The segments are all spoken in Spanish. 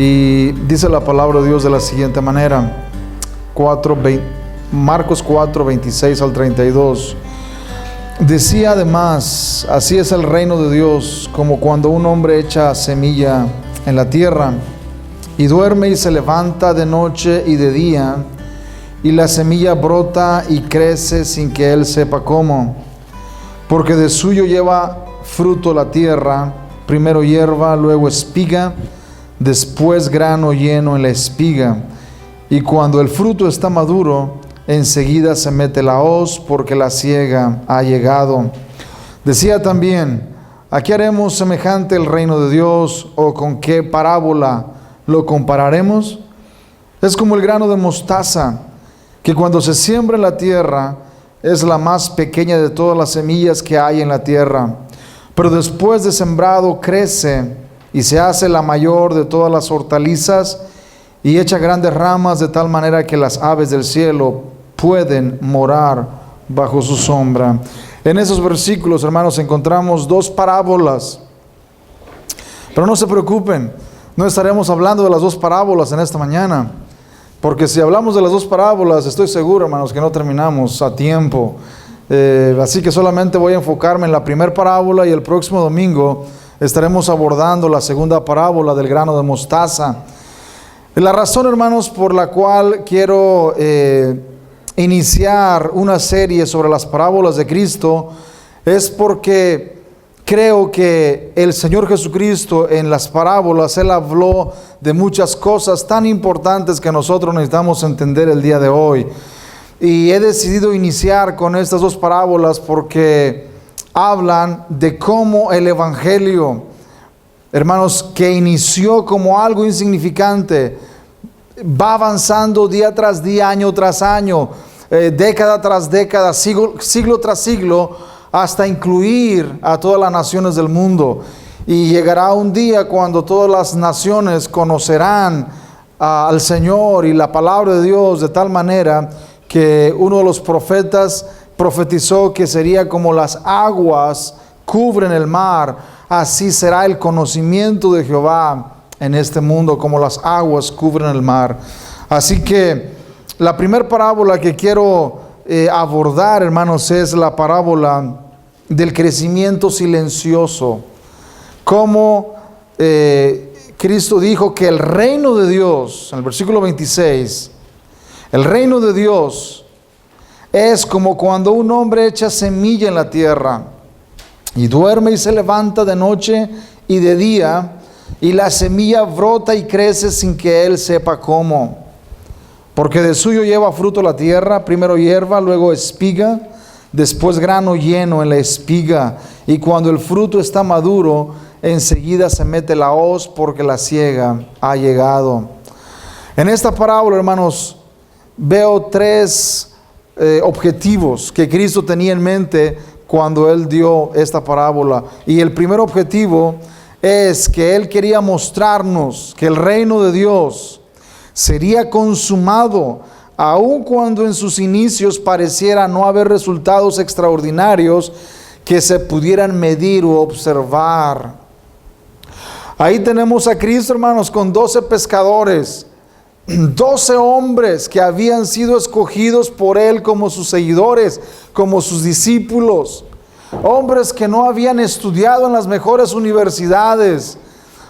Y dice la palabra de Dios de la siguiente manera, Marcos 4, 26 al 32. Decía además: así es el reino de Dios, como cuando un hombre echa semilla en la tierra, y duerme y se levanta de noche y de día, y la semilla brota y crece sin que él sepa cómo, porque de suyo lleva fruto la tierra, primero hierba, luego espiga, después grano lleno en la espiga, y cuando el fruto está maduro, enseguida se mete la hoz, porque la siega ha llegado. Decía también: ¿a qué haremos semejante el reino de Dios? ¿O con qué parábola lo compararemos? Es como el grano de mostaza, que cuando se siembra en la tierra es la más pequeña de todas las semillas que hay en la tierra, pero después de sembrado crece y se hace la mayor de todas las hortalizas y echa grandes ramas, de tal manera que las aves del cielo pueden morar bajo su sombra. En esos versículos, hermanos, encontramos dos parábolas, pero no se preocupen, no estaremos hablando de las dos parábolas en esta mañana, porque si hablamos de las dos parábolas, estoy seguro, hermanos, que no terminamos a tiempo. Así que solamente voy a enfocarme en la primera parábola, y el próximo domingo estaremos abordando la segunda parábola del grano de mostaza. La razón, hermanos, por la cual quiero iniciar una serie sobre las parábolas de Cristo es porque creo que el Señor Jesucristo en las parábolas, Él habló de muchas cosas tan importantes que nosotros necesitamos entender el día de hoy. Y he decidido iniciar con estas dos parábolas porque hablan de cómo el Evangelio, hermanos, que inició como algo insignificante, va avanzando día tras día, año tras año, década tras década, siglo tras siglo, hasta incluir a todas las naciones del mundo. Y llegará un día cuando todas las naciones conocerán al Señor y la palabra de Dios, de tal manera que uno de los profetas profetizó que sería como las aguas cubren el mar, así será el conocimiento de Jehová en este mundo, como las aguas cubren el mar. Así que la primera parábola que quiero abordar, hermanos, es la parábola del crecimiento silencioso. Como Cristo dijo que el reino de Dios, en el versículo 26, el reino de Dios es como cuando un hombre echa semilla en la tierra, y duerme y se levanta de noche y de día, y la semilla brota y crece sin que él sepa cómo. Porque de suyo lleva fruto la tierra, primero hierba, luego espiga, después grano lleno en la espiga, y cuando el fruto está maduro, enseguida se mete la hoz, porque la siega ha llegado. En esta parábola, hermanos, veo tres objetivos que Cristo tenía en mente cuando Él dio esta parábola. Y el primer objetivo es que Él quería mostrarnos que el reino de Dios sería consumado, aun cuando en sus inicios pareciera no haber resultados extraordinarios que se pudieran medir u observar. Ahí tenemos a Cristo, hermanos, con 12 pescadores, 12 hombres que habían sido escogidos por Él como sus seguidores, como sus discípulos, hombres que no habían estudiado en las mejores universidades,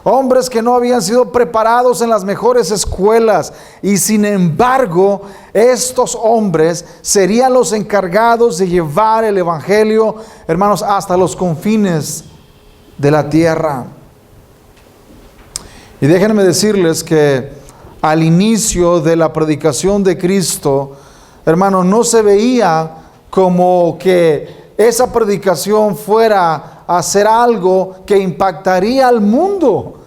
hombres que no habían sido preparados en las mejores escuelas, y sin embargo estos hombres serían los encargados de llevar el Evangelio, hermanos, hasta los confines de la tierra. Y déjenme decirles que al inicio de la predicación de Cristo, hermanos, no se veía como que esa predicación fuera a hacer algo que impactaría al mundo,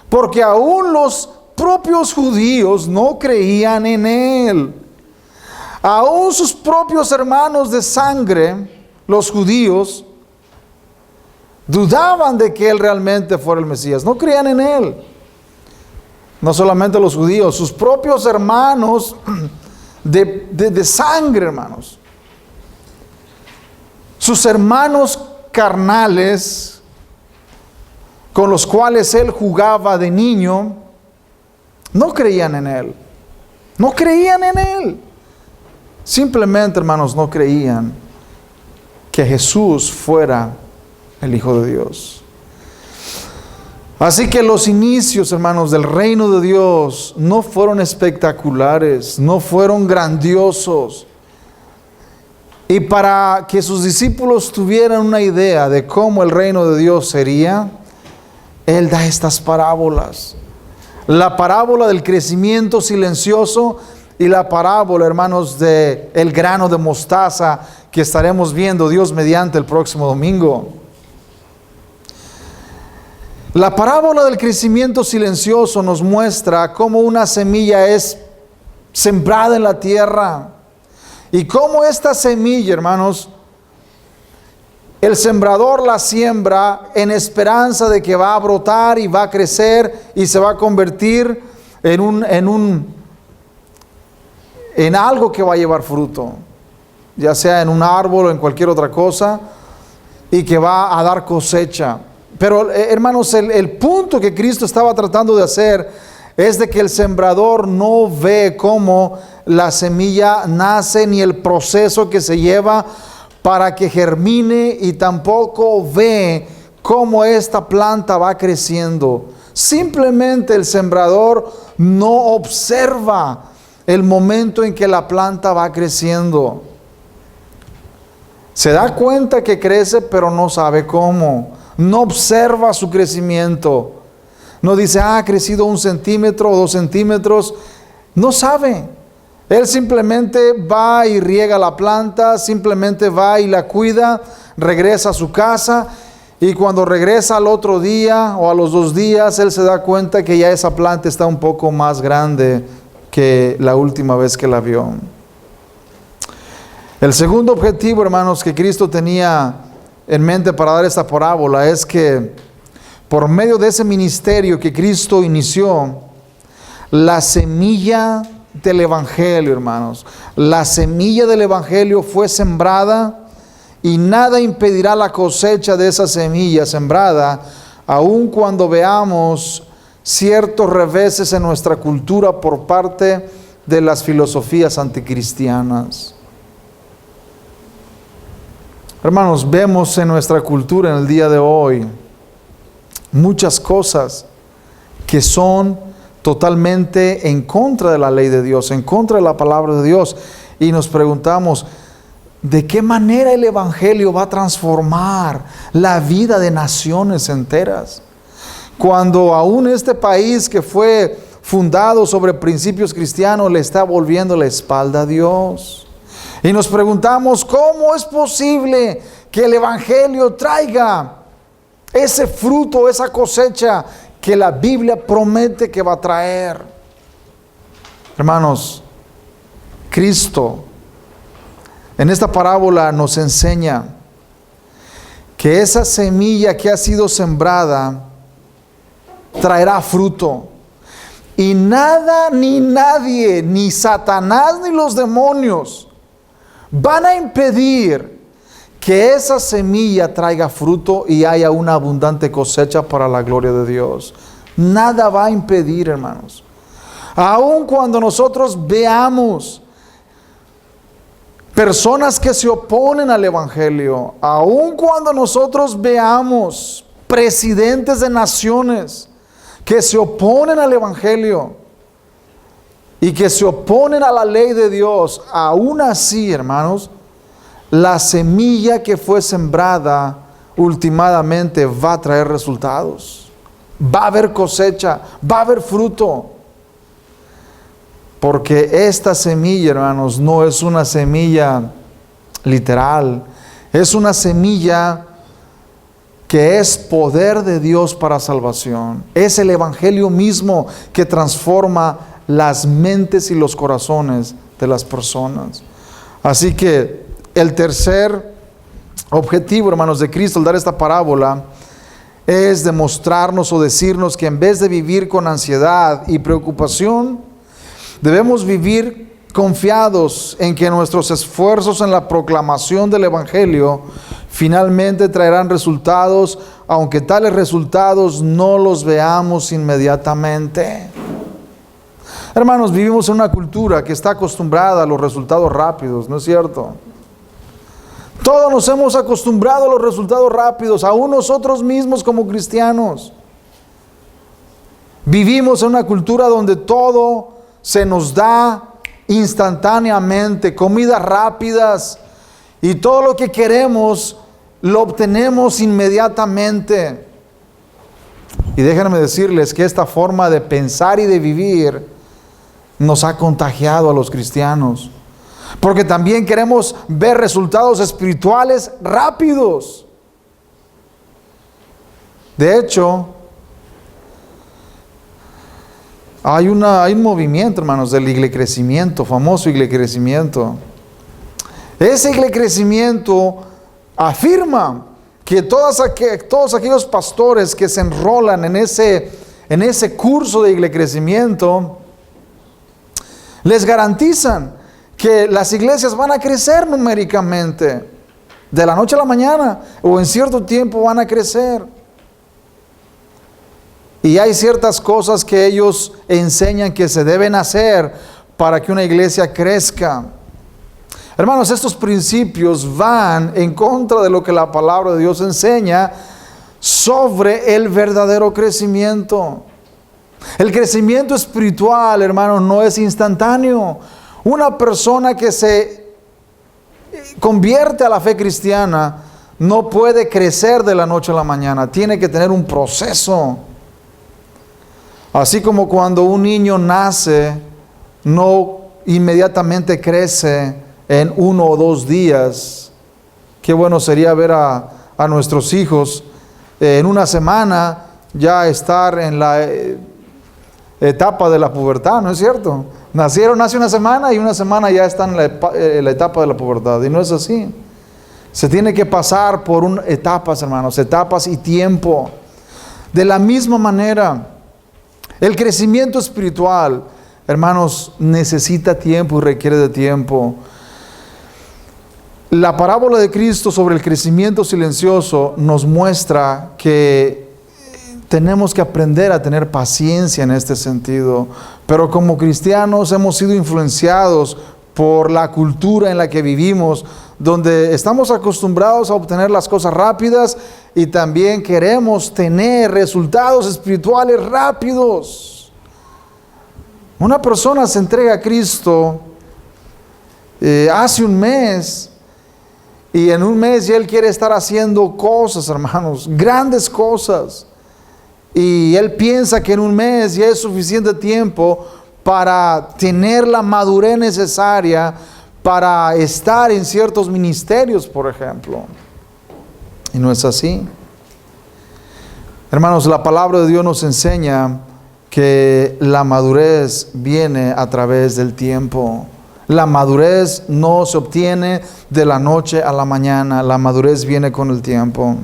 porque aún los propios judíos no creían en Él. Aún sus propios hermanos de sangre, los judíos, dudaban de que Él realmente fuera el Mesías, no creían en Él. No solamente los judíos, sus propios hermanos de sangre, hermanos. Sus hermanos carnales, con los cuales Él jugaba de niño, No creían en Él. No creían en Él. Simplemente, hermanos, no creían que Jesús fuera el Hijo de Dios. Así que los inicios, hermanos, del reino de Dios no fueron espectaculares, no fueron grandiosos. Y para que sus discípulos tuvieran una idea de cómo el reino de Dios sería, Él da estas parábolas. La parábola del crecimiento silencioso y la parábola, hermanos, de el grano de mostaza que estaremos viendo, Dios mediante, el próximo domingo. La parábola del crecimiento silencioso nos muestra cómo una semilla es sembrada en la tierra y cómo esta semilla, hermanos, el sembrador la siembra en esperanza de que va a brotar y va a crecer y se va a convertir en algo que va a llevar fruto, ya sea en un árbol o en cualquier otra cosa, y que va a dar cosecha. Pero hermanos, el punto que Cristo estaba tratando de hacer es de que el sembrador no ve cómo la semilla nace ni el proceso que se lleva para que germine, y tampoco ve cómo esta planta va creciendo. Simplemente el sembrador no observa el momento en que la planta va creciendo. Se da cuenta que crece, pero no sabe cómo. No observa su crecimiento. No dice, ha crecido 1 centímetro o 2 centímetros. No sabe. Él simplemente va y riega la planta, simplemente va y la cuida, regresa a su casa, y cuando regresa al otro día o a los 2 días, él se da cuenta que ya esa planta está un poco más grande que la última vez que la vio. El segundo objetivo, hermanos, que Cristo tenía en mente para dar esta parábola es que por medio de ese ministerio que Cristo inició, la semilla del Evangelio, hermanos, la semilla del Evangelio fue sembrada, y nada impedirá la cosecha de esa semilla sembrada, aun cuando veamos ciertos reveses en nuestra cultura por parte de las filosofías anticristianas. Hermanos, vemos en nuestra cultura en el día de hoy muchas cosas que son totalmente en contra de la ley de Dios, en contra de la palabra de Dios, y nos preguntamos, ¿de qué manera el Evangelio va a transformar la vida de naciones enteras? Cuando aún este país que fue fundado sobre principios cristianos le está volviendo la espalda a Dios. Y nos preguntamos, ¿cómo es posible que el Evangelio traiga ese fruto, esa cosecha que la Biblia promete que va a traer? Hermanos, Cristo en esta parábola nos enseña que esa semilla que ha sido sembrada traerá fruto. Y nada ni nadie, ni Satanás ni los demonios, van a impedir que esa semilla traiga fruto y haya una abundante cosecha para la gloria de Dios. Nada va a impedir, hermanos. Aun cuando nosotros veamos personas que se oponen al Evangelio, aun cuando nosotros veamos presidentes de naciones que se oponen al Evangelio y que se oponen a la ley de Dios, aún así, hermanos, la semilla que fue sembrada últimamente va a traer resultados. Va a haber cosecha, va a haber fruto. Porque esta semilla, hermanos, no es una semilla literal, es una semilla que es poder de Dios para salvación. Es el Evangelio mismo que transforma las mentes y los corazones de las personas. Así que el tercer objetivo, hermanos, de Cristo al dar esta parábola es demostrarnos o decirnos que en vez de vivir con ansiedad y preocupación, debemos vivir confiados en que nuestros esfuerzos en la proclamación del Evangelio finalmente traerán resultados, aunque tales resultados no los veamos inmediatamente. Hermanos, vivimos en una cultura que está acostumbrada a los resultados rápidos, ¿no es cierto? Todos nos hemos acostumbrado a los resultados rápidos, aún nosotros mismos como cristianos. Vivimos en una cultura donde todo se nos da instantáneamente, comidas rápidas, y todo lo que queremos lo obtenemos inmediatamente. Y déjenme decirles que esta forma de pensar y de vivir nos ha contagiado a los cristianos, porque también queremos ver resultados espirituales rápidos. De hecho, hay un movimiento, hermanos, del iglecrecimiento, famoso iglecrecimiento. Ese iglecrecimiento afirma que todos aquellos pastores que se enrolan en ese curso de iglecrecimiento les garantizan que las iglesias van a crecer numéricamente. De la noche a la mañana o en cierto tiempo van a crecer. Y hay ciertas cosas que ellos enseñan que se deben hacer para que una iglesia crezca. Hermanos, estos principios van en contra de lo que la palabra de Dios enseña sobre el verdadero crecimiento. El crecimiento espiritual, hermanos, no es instantáneo. Una persona que se convierte a la fe cristiana no puede crecer de la noche a la mañana. Tiene que tener un proceso. Así como cuando un niño nace, no inmediatamente crece en 1 o 2 días. Qué bueno sería ver a nuestros hijos en una semana ya estar en la etapa de la pubertad, ¿no es cierto? Nacieron hace una semana y una semana ya están en la etapa de la pubertad, y no es así. Se tiene que pasar por etapas, hermanos, etapas y tiempo. De la misma manera, el crecimiento espiritual, hermanos, necesita tiempo y requiere de tiempo. La parábola de Cristo sobre el crecimiento silencioso nos muestra que tenemos que aprender a tener paciencia en este sentido. Pero como cristianos hemos sido influenciados por la cultura en la que vivimos, donde estamos acostumbrados a obtener las cosas rápidas y también queremos tener resultados espirituales rápidos. Una persona se entrega a Cristo hace un mes, y en un mes ya él quiere estar haciendo cosas, hermanos, grandes cosas. Y él piensa que en un mes ya es suficiente tiempo para tener la madurez necesaria para estar en ciertos ministerios, por ejemplo. Y no es así. Hermanos, la palabra de Dios nos enseña que la madurez viene a través del tiempo. La madurez no se obtiene de la noche a la mañana. La madurez viene con el tiempo.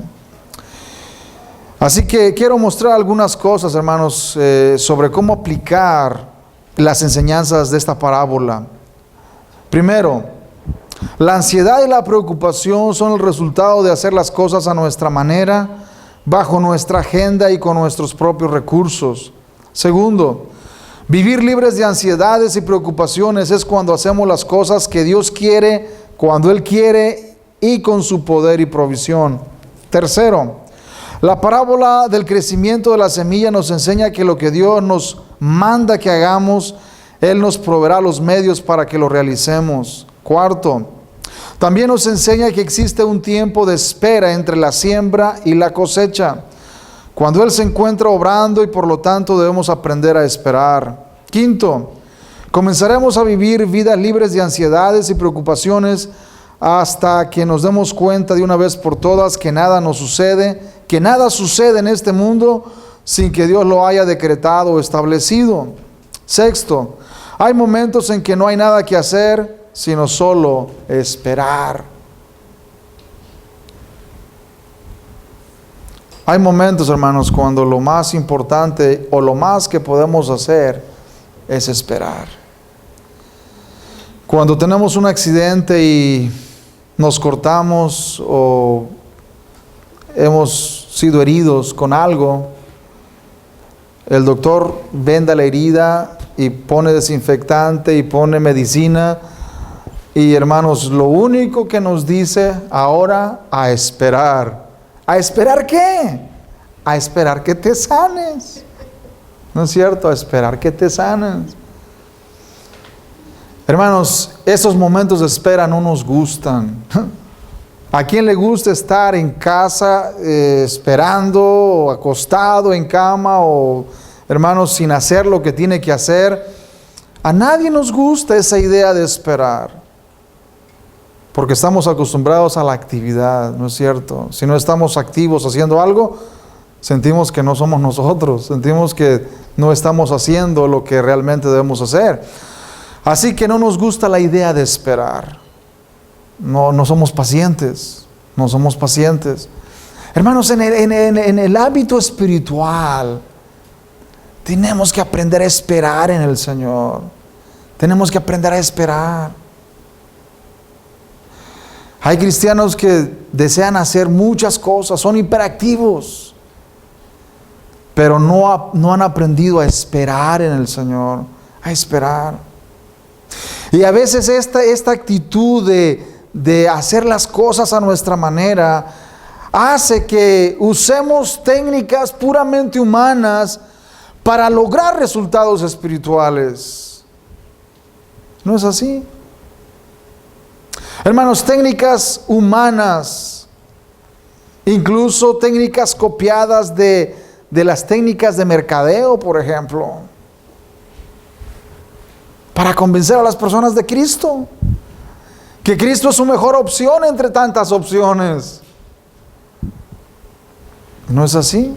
Así que quiero mostrar algunas cosas, hermanos, sobre cómo aplicar las enseñanzas de esta parábola. Primero, la ansiedad y la preocupación son el resultado de hacer las cosas a nuestra manera, bajo nuestra agenda y con nuestros propios recursos. Segundo, vivir libres de ansiedades y preocupaciones es cuando hacemos las cosas que Dios quiere, cuando Él quiere y con su poder y provisión. Tercero, la parábola del crecimiento de la semilla nos enseña que lo que Dios nos manda que hagamos, Él nos proveerá los medios para que lo realicemos. Cuarto, también nos enseña que existe un tiempo de espera entre la siembra y la cosecha, cuando Él se encuentra obrando, y por lo tanto debemos aprender a esperar. Quinto, comenzaremos a vivir vidas libres de ansiedades y preocupaciones hasta que nos demos cuenta de una vez por todas que nada nos sucede, que nada sucede en este mundo sin que Dios lo haya decretado o establecido. Sexto, hay momentos en que no hay nada que hacer, sino solo esperar. Hay momentos, hermanos, cuando lo más importante o lo más que podemos hacer es esperar. Cuando tenemos un accidente y nos cortamos o hemos sido heridos con algo, el doctor venda la herida y pone desinfectante y pone medicina. Y hermanos, lo único que nos dice ahora, a esperar. ¿A esperar qué? A esperar que te sanes. ¿No es cierto? A esperar que te sanes. Hermanos, esos momentos de espera no nos gustan. ¿A quién le gusta estar en casa esperando, o acostado en cama, o hermanos, sin hacer lo que tiene que hacer? A nadie nos gusta esa idea de esperar, porque estamos acostumbrados a la actividad, ¿no es cierto? Si no estamos activos haciendo algo, sentimos que no somos nosotros, sentimos que no estamos haciendo lo que realmente debemos hacer. Así que no nos gusta la idea de esperar. No somos pacientes, no somos pacientes. Hermanos, en el hábito espiritual, tenemos que aprender a esperar en el Señor. Tenemos que aprender a esperar. Hay cristianos que desean hacer muchas cosas, son hiperactivos, pero no han aprendido a esperar en el Señor, a esperar. Y a veces esta actitud de hacer las cosas a nuestra manera hace que usemos técnicas puramente humanas para lograr resultados espirituales. ¿No es así? Hermanos, técnicas humanas, incluso técnicas copiadas de las técnicas de mercadeo, por ejemplo, para convencer a las personas de Cristo, que Cristo es su mejor opción entre tantas opciones. ¿No es así?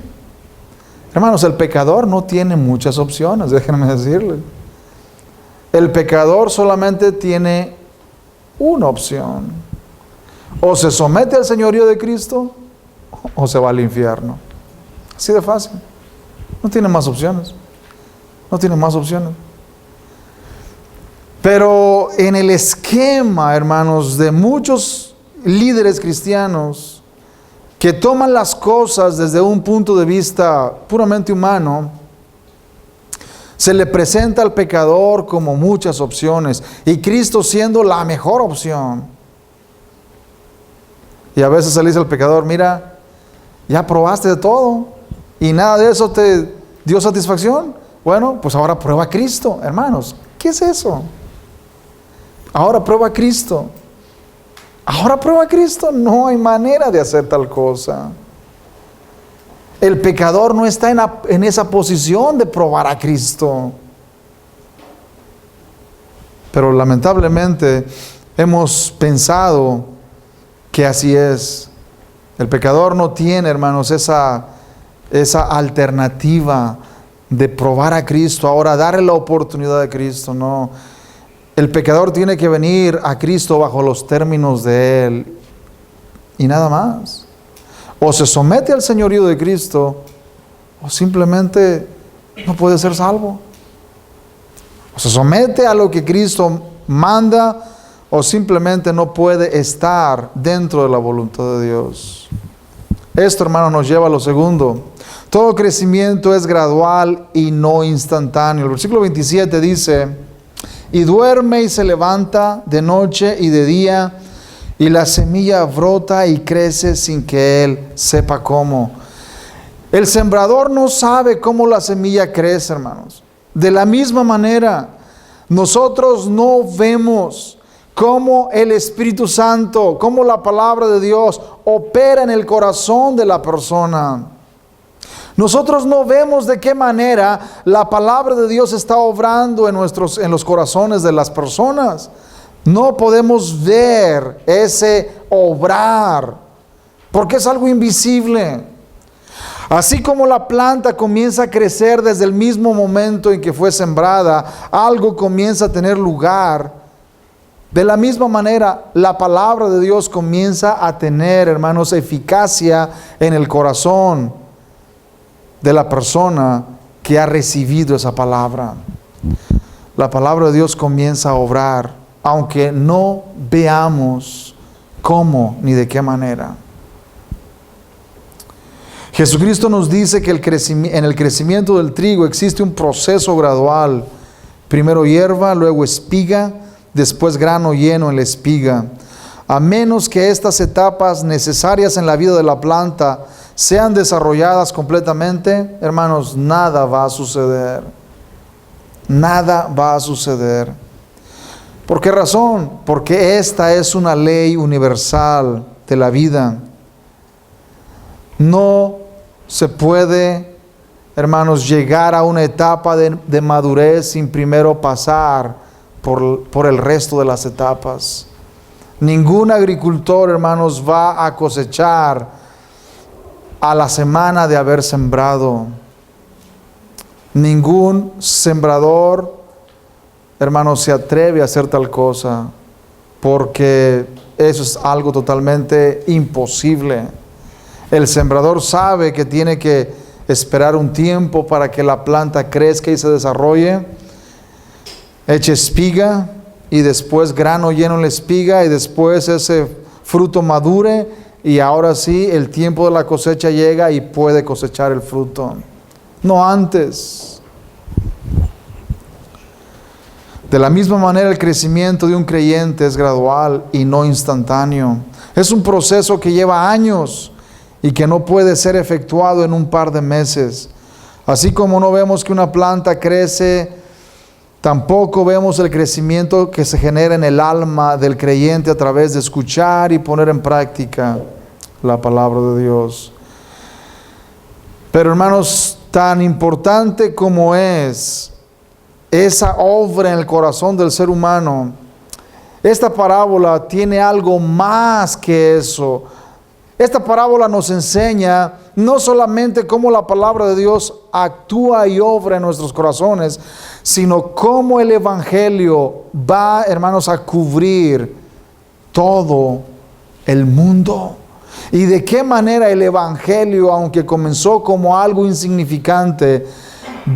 Hermanos, el pecador no tiene muchas opciones, déjenme decirles. El pecador solamente tiene una opción: o se somete al señorío de Cristo, o se va al infierno. Así de fácil. No tiene más opciones. No tiene más opciones. Pero en el esquema, hermanos, de muchos líderes cristianos que toman las cosas desde un punto de vista puramente humano, se le presenta al pecador como muchas opciones, y Cristo siendo la mejor opción. Y a veces se le dice al pecador: mira, ya probaste de todo y nada de eso te dio satisfacción. Bueno, pues ahora prueba a Cristo. Hermanos, ¿qué es eso? Ahora prueba a Cristo. Ahora prueba a Cristo. No hay manera de hacer tal cosa. El pecador no está en esa posición de probar a Cristo. Pero lamentablemente hemos pensado que así es. El pecador no tiene, hermanos, esa alternativa de probar a Cristo, ahora darle la oportunidad a Cristo. No. El pecador tiene que venir a Cristo bajo los términos de Él y nada más. O se somete al señorío de Cristo, o simplemente no puede ser salvo. O se somete a lo que Cristo manda, o simplemente no puede estar dentro de la voluntad de Dios. Esto, hermano, nos lleva a lo segundo. Todo crecimiento es gradual y no instantáneo. El versículo 27 dice: y duerme y se levanta de noche y de día, y la semilla brota y crece sin que él sepa cómo. El sembrador no sabe cómo la semilla crece, hermanos. De la misma manera, nosotros no vemos cómo el Espíritu Santo, cómo la palabra de Dios opera en el corazón de la persona. Nosotros no vemos de qué manera la palabra de Dios está obrando en los corazones de las personas. No podemos ver ese obrar, porque es algo invisible. Así como la planta comienza a crecer desde el mismo momento en que fue sembrada, algo comienza a tener lugar. De la misma manera, la palabra de Dios comienza a tener, hermanos, eficacia en el corazón de la persona que ha recibido esa palabra. La palabra de Dios comienza a obrar, aunque no veamos cómo ni de qué manera. Jesucristo nos dice que en el crecimiento del trigo existe un proceso gradual primero hierba, luego espiga, después grano lleno en la espiga. A menos que estas etapas necesarias en la vida de la planta sean desarrolladas completamente, hermanos, nada va a suceder. Nada va a suceder. ¿Por qué razón? Porque esta es una ley universal de la vida. No se puede, hermanos, llegar a una etapa de madurez sin primero pasar por el resto de las etapas. Ningún agricultor, hermanos, va a cosechar a la semana de haber sembrado. Ningún sembrador, hermanos, se atreve a hacer tal cosa, porque eso es algo totalmente imposible. El sembrador sabe que tiene que esperar un tiempo para que la planta crezca y se desarrolle, eche espiga y después grano lleno en la espiga y después ese fruto madure y ahora sí el tiempo de la cosecha llega y puede cosechar el fruto. No antes. De la misma manera, el crecimiento de un creyente es gradual y no instantáneo. Es un proceso que lleva años y que no puede ser efectuado en un par de meses. Así como no vemos que una planta crece, tampoco vemos el crecimiento que se genera en el alma del creyente a través de escuchar y poner en práctica la palabra de Dios. Pero hermanos, tan importante como es esa obra en el corazón del ser humano, esta parábola tiene algo más que eso. Esta parábola nos enseña no solamente cómo la palabra de Dios actúa y obra en nuestros corazones, sino cómo el Evangelio va, hermanos, a cubrir todo el mundo. Y de qué manera el Evangelio, aunque comenzó como algo insignificante,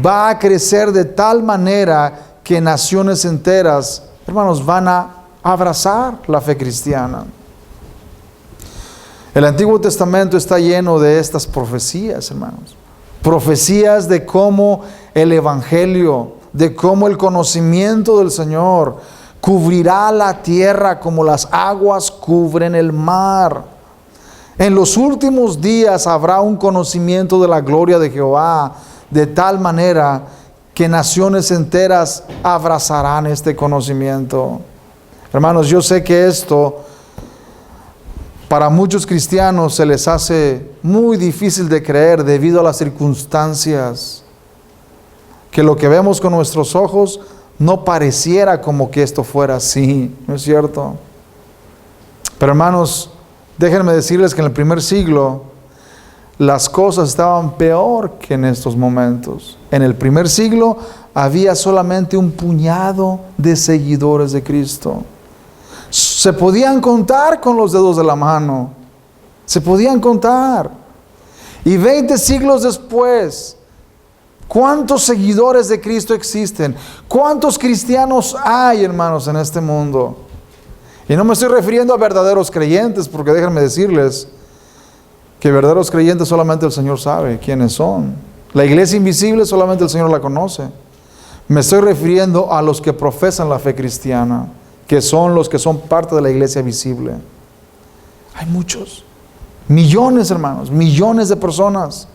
va a crecer de tal manera que naciones enteras, hermanos, van a abrazar la fe cristiana. El Antiguo Testamento está lleno de estas profecías, hermanos. Profecías de cómo el Evangelio, de cómo el conocimiento del Señor cubrirá la tierra como las aguas cubren el mar. En los últimos días habrá un conocimiento de la gloria de Jehová, de tal manera que naciones enteras abrazarán este conocimiento. Hermanos, yo sé que esto para muchos cristianos se les hace muy difícil de creer debido a las circunstancias, que lo que vemos con nuestros ojos no pareciera como que esto fuera así, ¿no es cierto? Pero hermanos, déjenme decirles que en el primer siglo las cosas estaban peor que en estos momentos. En el primer siglo había solamente un puñado de seguidores de Cristo. Se podían contar con los dedos de la mano. Se podían contar. Y 20 siglos después, ¿cuántos seguidores de Cristo existen? ¿Cuántos cristianos hay, hermanos, en este mundo? Y no me estoy refiriendo a verdaderos creyentes, porque déjenme decirles que verdaderos creyentes solamente el Señor sabe quiénes son. La iglesia invisible solamente el Señor la conoce. Me estoy refiriendo a los que profesan la fe cristiana, que son los que son parte de la iglesia visible. Hay muchos, millones, hermanos, millones de personas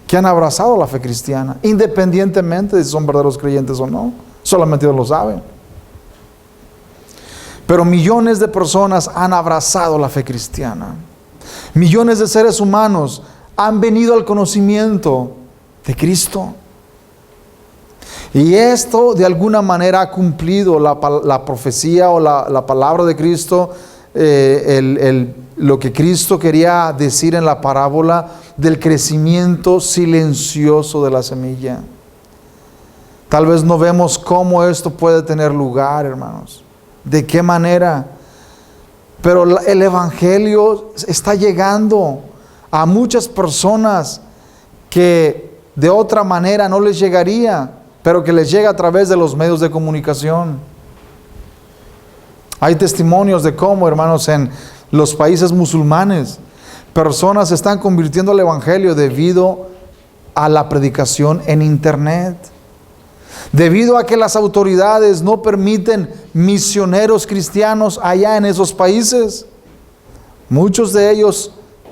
que han abrazado la fe cristiana, independientemente de si son verdaderos creyentes o no. Solamente Dios lo sabe. Pero millones de personas han abrazado la fe cristiana. Millones de seres humanos han venido al conocimiento de Cristo. Y esto de alguna manera ha cumplido la profecía o la palabra de Cristo, lo que Cristo quería decir en la parábola del crecimiento silencioso de la semilla. Tal vez no vemos cómo esto puede tener lugar, hermanos. ¿De qué manera? Pero el Evangelio está llegando a muchas personas que de otra manera no les llegaría, pero que les llega a través de los medios de comunicación. Hay testimonios de cómo, hermanos, en los países musulmanes, personas se están convirtiendo al Evangelio debido a la predicación en internet. debido a que las autoridades no permiten misioneros cristianos allá en esos países. Muchos de ellos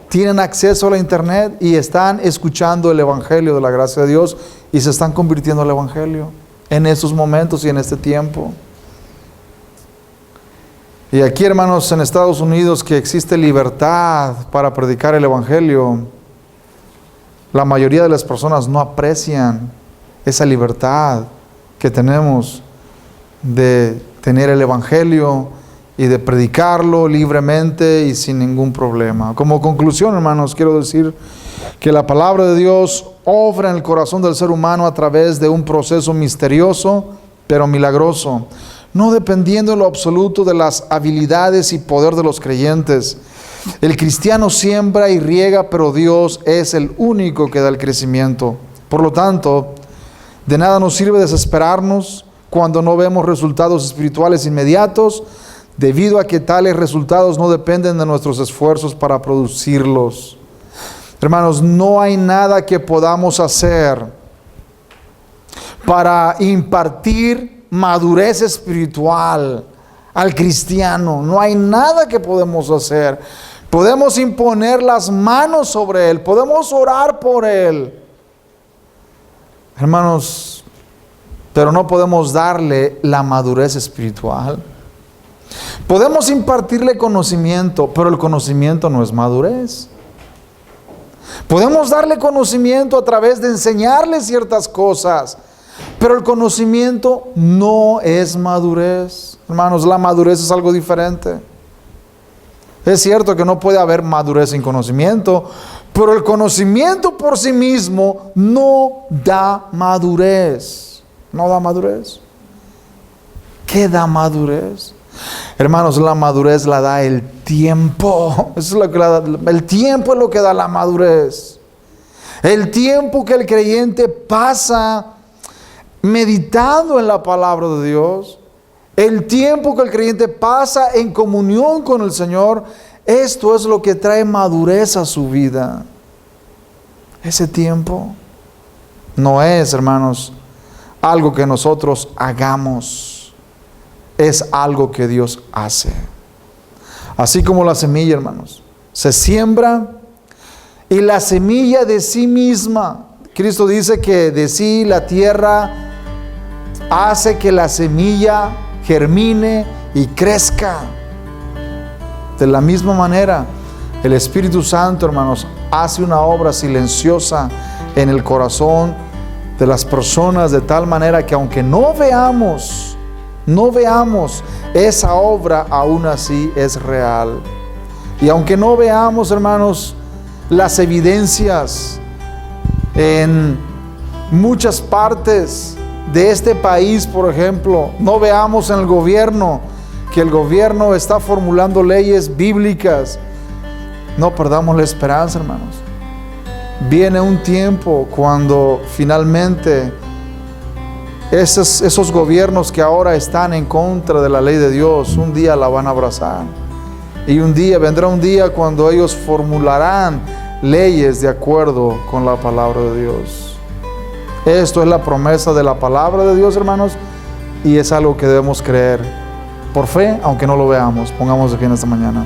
tienen acceso a la internet y están escuchando el evangelio de la gracia de Dios y se están convirtiendo al evangelio en estos momentos y en este tiempo. Y aquí, hermanos, en Estados Unidos, que existe libertad para predicar el evangelio, la mayoría de las personas no aprecian esa libertad que tenemos de tener el evangelio y de predicarlo libremente y sin ningún problema. Como conclusión, hermanos, quiero decir que la palabra de Dios obra en el corazón del ser humano a través de un proceso misterioso, pero milagroso, no dependiendo en lo absoluto de las habilidades y poder de los creyentes. El cristiano siembra y riega, pero Dios es el único que da el crecimiento. Por lo tanto, de nada nos sirve desesperarnos cuando no vemos resultados espirituales inmediatos, debido a que tales resultados no dependen de nuestros esfuerzos para producirlos. Hermanos, no hay nada que podamos hacer para impartir madurez espiritual al cristiano. No hay nada que podemos hacer. Podemos imponer las manos sobre él, podemos orar por él, hermanos, pero no podemos darle la madurez espiritual. Podemos impartirle conocimiento, pero el conocimiento no es madurez. Podemos darle conocimiento a través de enseñarle ciertas cosas, pero el conocimiento no es madurez. Hermanos, la madurez es algo diferente. Es cierto que no puede haber madurez sin conocimiento, pero el conocimiento por sí mismo no da madurez. No da madurez. ¿Qué da madurez? Hermanos, la madurez la da el tiempo. Eso es lo que el tiempo es lo que da la madurez. El tiempo que el creyente pasa meditando en la palabra de Dios, el tiempo que el creyente pasa en comunión con el Señor, esto es lo que trae madurez a su vida. Ese tiempo no es, hermanos, algo que nosotros hagamos, es algo que Dios hace. Así como la semilla, hermanos, se siembra y la semilla de sí misma, Cristo dice que de sí la tierra hace que la semilla germine y crezca. De la misma manera, el Espíritu Santo, hermanos, hace una obra silenciosa en el corazón de las personas, de tal manera que aunque no veamos esa obra, aún así es real. Y aunque no veamos, hermanos, las evidencias en muchas partes de este país, por ejemplo, no veamos en el gobierno que el gobierno está formulando leyes bíblicas, no perdamos la esperanza, hermanos. Viene un tiempo cuando finalmente esos gobiernos que ahora están en contra de la ley de Dios, un día la van a abrazar. Y vendrá un día cuando ellos formularán leyes de acuerdo con la palabra de Dios. Esto es la promesa de la palabra de Dios, hermanos, y es algo que debemos creer por fe, aunque no lo veamos. Pongamos de pie en esta mañana.